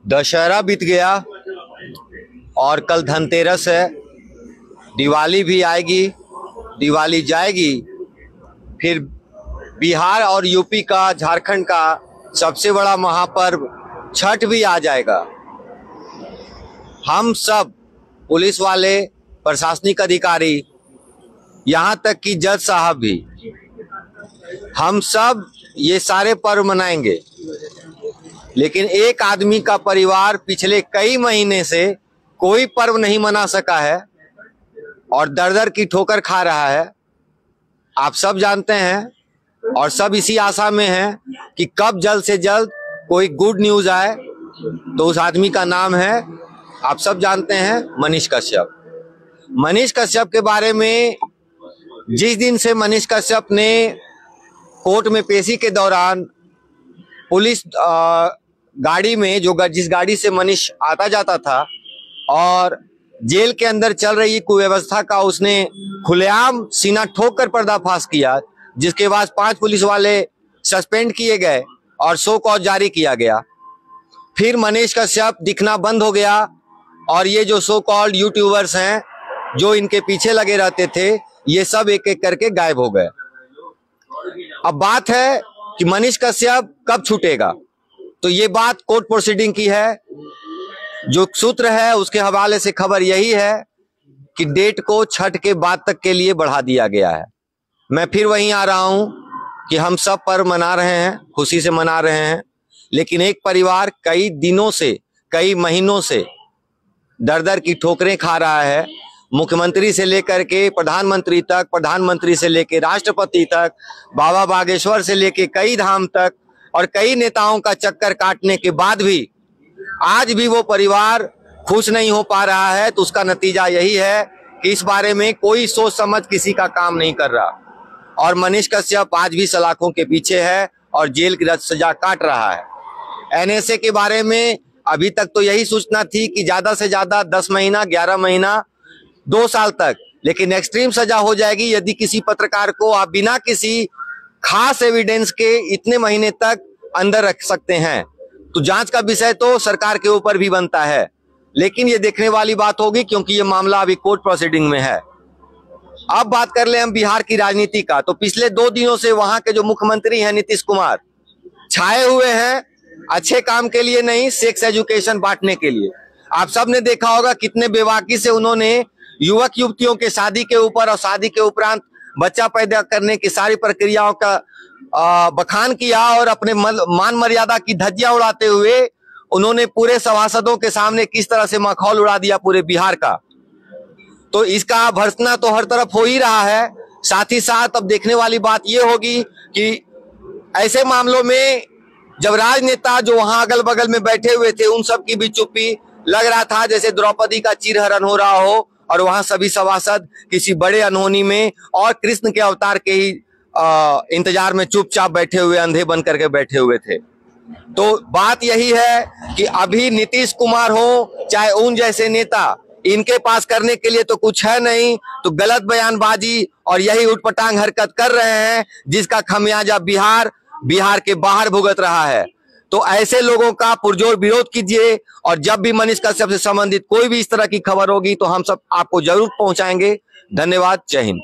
दशहरा बीत गया और कल धनतेरस है। दिवाली भी आएगी, दिवाली जाएगी, फिर बिहार और यूपी का, झारखंड का सबसे बड़ा महापर्व छठ भी आ जाएगा। हम सब पुलिस वाले, प्रशासनिक अधिकारी, यहाँ तक कि जज साहब भी, हम सब ये सारे पर्व मनाएंगे। लेकिन एक आदमी का परिवार पिछले कई महीने से कोई पर्व नहीं मना सका है और दर दर की ठोकर खा रहा है। आप सब जानते हैं और सब इसी आशा में हैं कि कब जल्द से जल्द कोई गुड न्यूज आए। तो उस आदमी का नाम है, आप सब जानते हैं, मनीष कश्यप। मनीष कश्यप के बारे में जिस दिन से मनीष कश्यप ने कोर्ट में पेशी के दौरान पुलिस गाड़ी में, जिस गाड़ी से मनीष आता जाता था, और जेल के अंदर चल रही कुव्यवस्था का उसने खुलेआम सीना ठोक कर पर्दाफाश किया, जिसके बाद 5 पुलिस वाले सस्पेंड किए गए और शो कॉज जारी किया गया। फिर मनीष कश्यप दिखना बंद हो गया और ये जो सो कॉल्ड यूट्यूबर्स हैं जो इनके पीछे लगे रहते थे, ये सब एक एक करके गायब हो गए। अब बात है कि मनीष कश्यप कब छूटेगा। तो ये बात कोर्ट प्रोसीडिंग की है। जो सूत्र है उसके हवाले से खबर यही है कि डेट को छठ के बाद तक के लिए बढ़ा दिया गया है। मैं फिर वहीं आ रहा हूं कि हम सब पर्व मना रहे हैं, खुशी से मना रहे हैं, लेकिन एक परिवार कई दिनों से, कई महीनों से दर दर की ठोकरें खा रहा है। मुख्यमंत्री से लेकर के प्रधानमंत्री तक, प्रधानमंत्री से लेकर राष्ट्रपति तक, बाबा बागेश्वर से लेकर कई धाम तक और कई नेताओं का चक्कर काटने के बाद भी आज भी वो परिवार खुश नहीं हो पा रहा है। तो उसका नतीजा यही है कि इस बारे में कोई सोच समझ किसी का काम नहीं कर रहा और मनीष कश्यप आज भी सलाखों के पीछे है और जेल की सजा काट रहा है। एनएसए के बारे में अभी तक तो यही सूचना थी कि ज्यादा से ज्यादा 10 महीना, 11 महीना, 2 साल तक, लेकिन एक्सट्रीम सजा हो जाएगी यदि किसी पत्रकार को आप बिना किसी खास एविडेंस के इतने महीने तक अंदर रख सकते हैं। तो जांच का विषय तो सरकार के ऊपर भी बनता है, लेकिन ये देखने वाली बात होगी क्योंकि ये मामला अभी कोर्ट प्रोसीडिंग में है। अब बात कर ले हम बिहार की राजनीति का। तो पिछले 2 दिनों से वहां के जो मुख्यमंत्री हैं नीतीश कुमार छाए हुए हैं, अच्छे काम के लिए नहीं, सेक्स एजुकेशन बांटने के लिए। आप सब ने देखा होगा कितने बेबाकी से उन्होंने युवक युवतियों के शादी के ऊपर और शादी के उपरांत बच्चा पैदा करने की सारी प्रक्रियाओं का बखान किया और अपने मान मर्यादा की धज्जियां उड़ाते हुए उन्होंने पूरे सभासदों के सामने किस तरह से माहौल उड़ा दिया पूरे बिहार का। तो इसका भर्त्सना तो हर तरफ हो ही रहा है। साथ ही साथ अब देखने वाली बात यह होगी कि ऐसे मामलों में जब राजनेता जो वहां अगल बगल में बैठे हुए थे उन सब की भी चुप्पी, लग रहा था जैसे द्रौपदी का चीरहरण हो रहा हो और वहां सभी सभासद किसी बड़े अनहोनी में और कृष्ण के अवतार के ही इंतजार में चुपचाप बैठे हुए, अंधे बन करके बैठे हुए थे। तो बात यही है कि अभी नीतीश कुमार हो चाहे उन जैसे नेता, इनके पास करने के लिए तो कुछ है नहीं, तो गलत बयानबाजी और यही उटपटांग हरकत कर रहे हैं जिसका खमियाजा बिहार के बाहर भुगत रहा है। तो ऐसे लोगों का पुरजोर विरोध कीजिए और जब भी मनीष कश्यप से संबंधित कोई भी इस तरह की खबर होगी तो हम सब आपको जरूर पहुंचाएंगे। धन्यवाद। जय हिंद।